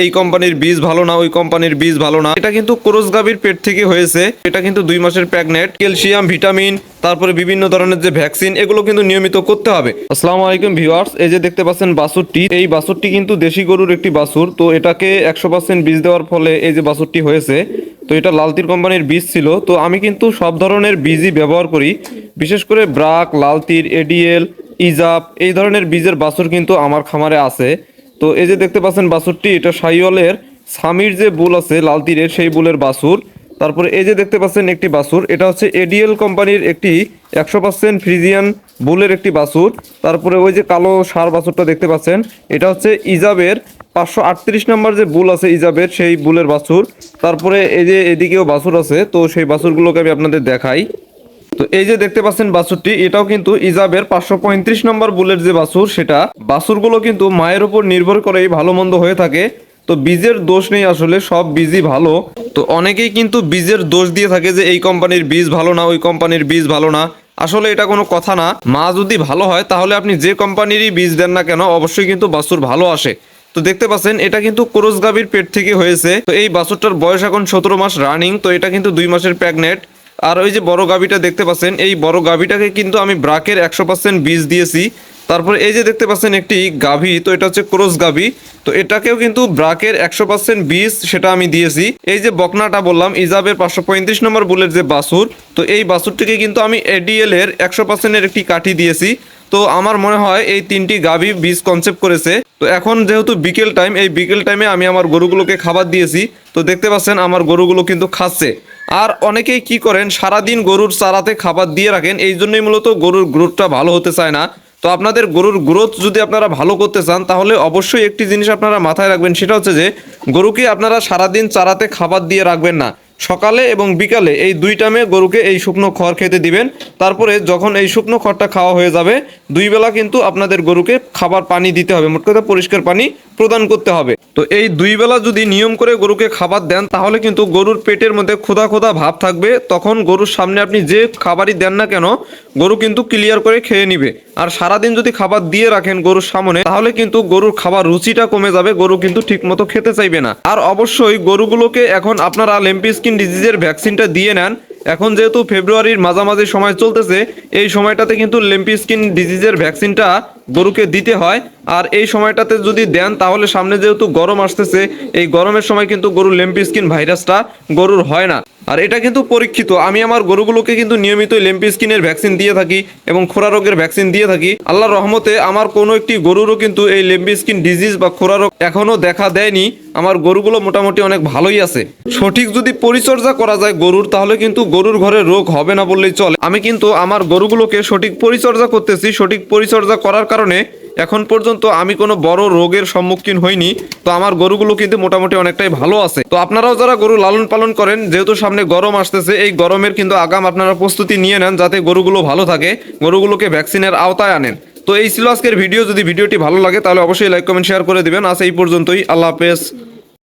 এই কোম্পানির বীজ ভালো না, ওই কোম্পানির বীজ ভালো না। এটা কিন্তু ক্রস গাভীর পেট থেকে হয়েছে। এটা কিন্তু 2 মাসের প্রেগনেন্ট। ক্যালসিয়াম, ভিটামিন, তারপরে বিভিন্ন ধরনের যে ভ্যাকসিন, এগুলো কিন্তু নিয়মিত করতে হবে। আসসালামু আলাইকুম ভিউয়ার্স, এই যে দেখতে পাচ্ছেন বাছুরটি, এই বাছুরটি কিন্তু দেশি গরুর একটি বাছুর। তো এটাকে 100% বীজ দেওয়ার ফলে এই যে বাছুরটি হয়েছে। তো এটা লালতির কোম্পানির বীজ ছিল। তো আমি কিন্তু সব ধরনের বীজই ব্যবহার করি, বিশেষ করে ব্রাক, লালতির, এডিএল, ইজাপ, এই ধরনের বীজের বাছুর কিন্তু আমার খামারে আছে। তো এই যে দেখতে পাচ্ছেন বাছুরটি, এটা সাইওয়ালের সামির যে বুল আছে লাল তীরের, সেই বুলের বাছুর। তারপরে এই যে দেখতে পাচ্ছেন একটি বাছুর, এটা হচ্ছে এডিএল কোম্পানির একটি 100% ফ্রিজিয়ান বুলের একটি বাছুর। তারপরে ওই যে কালো সার বাছুরটা দেখতে পাচ্ছেন, এটা হচ্ছে ইজাবের 538 নম্বর যে বুল আছে ইজাবের, সেই বুলের বাছুর। তারপরে এই যে এদিকেও বাছুর আছে, তো সেই বাছুরগুলোকে আমি আপনাদের দেখাই। তো এই যে দেখতে পাচ্ছেন বাছুরটি, এটাও কিন্তু ইজাবের 535 নম্বর বুলের যে বাছুর, সেটা। বাছুরগুলো কিন্তু মায়ের উপর নির্ভর করেই ভালো মন্দ হয়ে থাকে। তো বীজের দোষ নেই, আসলে সব বীজই ভালো। তো অনেকেই কিন্তু বীজের দোষ দিয়ে থাকে যে এই কোম্পানির বীজ ভালো না, ওই কোম্পানির বীজ ভালো না। আসলে এটা কোনো কথা না। মা যদি ভালো হয় তাহলে আপনি যে কোম্পানিরই বীজ দেন না কেন, অবশ্যই কিন্তু বাছুর ভালো আসে। তো দেখতে পাচ্ছেন এটা কিন্তু ক্রস গাভীর পেট থেকে হয়েছে। তো এই বাছুরটার বয়স এখন 17 মাস রানিং। তো এটা কিন্তু 2 মাসের প্রেগনেন্ট। আর ওই যে বড় গাভীটা দেখতে পাচ্ছেন, এই বড় গাভীটাকে কিন্তু আমি ব্রাকের 100% বীজ দিয়েছি। তারপরে এই যে দেখতে পাচ্ছেন একটি গাভী, তো এটা হচ্ছে ক্রস গাভী। তো এটাকেও কিন্তু ব্রাকের 100% বীজ সেটা আমি দিয়েছি। এই যে বকনাটা বললাম ইজাবের 535 নম্বর বুলের যে বাছুর, তো এই বাছুরটিকে কিন্তু আমি এডিএল এর 100% এর একটি কাঠি দিয়েছি। তো আমার মনে হয় এই 3টি গাভী বীজ কনসেপ্ট করেছে। তো এখন যেহেতু বিকেল টাইম, এই বিকেল টাইমে আমি আমার গরুগুলোকে খাবার দিয়েছি। তো দেখতে পাচ্ছেন আমার গরুগুলো কিন্তু খাচ্ছে। আর অনেকেই কি করেন, সারাদিন গরুর চারাতে খাবার দিয়ে রাখেন, এই জন্যই মূলত গরুর গ্রোথটা ভালো হতে চায় না। তো আপনাদের গরুর গ্রোথ যদি আপনারা ভালো করতে চান, তাহলে অবশ্যই একটি জিনিস আপনারা মাথায় রাখবেন, সেটা হচ্ছে যে গরুকে আপনারা সারাদিন চারাতে খাবার দিয়ে রাখবেন না। সকালে এবং বিকালে এই 2 টাইমে গরুকে এই শুকনো খড় খেতে দিবেন। তারপরে যখন এই শুকনো খড়টা খাওয়া হয়ে যাবে, 2 বেলা কিন্তু আপনাদের গরুকে খাবার পানি দিতে হবে, মোট কথা পরিষ্কার পানি প্রদান করতে হবে। তো এই 2 বেলা যদি নিয়ম করে গরুকে খাবার দেন, তাহলে কিন্তু গরুর পেটের মধ্যে ক্ষুধা ক্ষুধা ভাব থাকবে। তখন গরুর সামনে আপনি যে খাবারই দেন না কেন, গরু কিন্তু ক্লিয়ার করে খেয়ে নিবে। আর সারাদিন যদি খাবার দিয়ে রাখেন গরুর সামনে, তাহলে কিন্তু গরুর খাবার রুচিটা কমে যাবে, গরু কিন্তু ঠিক মতো খেতে চাইবে না। আর অবশ্যই গরুগুলোকে এখন আপনারা ল্যাম্পি স্কিন ডিজিজের ভ্যাকসিনটা দিয়ে নেন। এখন যেহেতু ফেব্রুয়ারির মাঝামাঝি সময় চলতেছে, এই সময়টাতে কিন্তু ল্যাম্পি স্কিন ডিজিজের ভ্যাকসিনটা গরুকে দিতে হয়। আর এই সময়টাতে যদি দেন, তাহলে সামনে যেহেতু গরম আসতেছে, এই গরমের সময় কিন্তু গরুর ল্যাম্পি স্কিন ভাইরাসটা গরুর হয় না। আর এটা কিন্তু পরীক্ষিত, আমি আমার গরুগুলোকে কিন্তু নিয়মিত ল্যাম্পি স্কিনের ভ্যাকসিন দিয়ে থাকি এবং খোরা রোগের ভ্যাকসিন দিয়ে থাকি। আল্লাহর রহমতে আমার কোনো একটি গরুরও কিন্তু এই ল্যাম্পি স্কিন ডিজিজ বা খোরা রোগ এখনো দেখা দেয়নি। আমার গরুগুলো মোটামুটি অনেক ভালোই আছে। সঠিক যদি পরিচর্যা করা যায় গরুর, তাহলে কিন্তু গরুর ঘরে রোগ হবে না বললেই চলে। আমি কিন্তু আমার গরুগুলোকে সঠিক পরিচর্যা করতেছি। সঠিক পরিচর্যা করার কারণে এখন পর্যন্ত আমি কোনো বড় রোগের সম্মুখীন হইনি। তো আমার গরুগুলো কিন্তু মোটামুটি অনেকটাই ভালো আছে। তো আপনারাও যারা গরু লালন পালন করেন, যেহেতু সামনে গরম আসতেছে, এই গরমের কিন্তু আগাম আপনারা প্রস্তুতি নিয়ে নেন, যাতে গরুগুলো ভালো থাকে, গরুগুলোকে ভ্যাকসিনের আওতায় আনেন। তো এই ছিল আজকের ভিডিও। যদি ভিডিওটি ভালো লাগে তাহলে অবশ্যই লাইক কমেন্ট শেয়ার করে দিবেন। আজ এই পর্যন্তই, আল্লাহ হাফেজ।